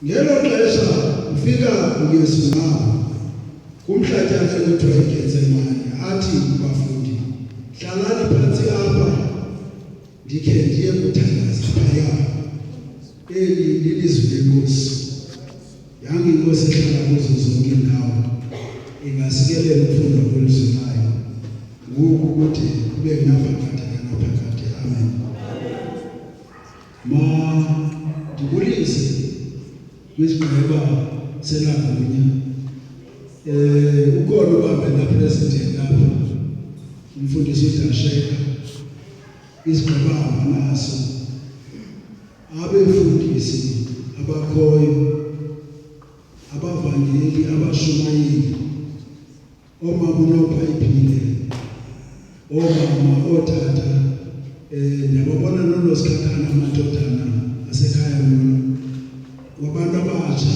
Ngelo xesha ufika uYesu nawo kumhlatyana ekuthiwa iGetsemane athi kubafundi, hlalani phantsi apha ndikhe ndiye kuthandaza phaya. Eli lilizwi lenkosi. Yange inkosi ehlala kuzo zonke indawo ingasikelela ukufunda kwelizwi layo. Ngoku kude kube naphakade naphakade. Amen. Ndibulise kwisigqeba selagunya. Ukhona ubambela president lapha, umfundisi uDasheka, isigqeba naso abefundisi abakhoyo, abavangeli, abashumayeli, omama uNobhayibhile, omama otata, ndiyababona noNosikhakhana amadodana asekhaya wabantu abatsha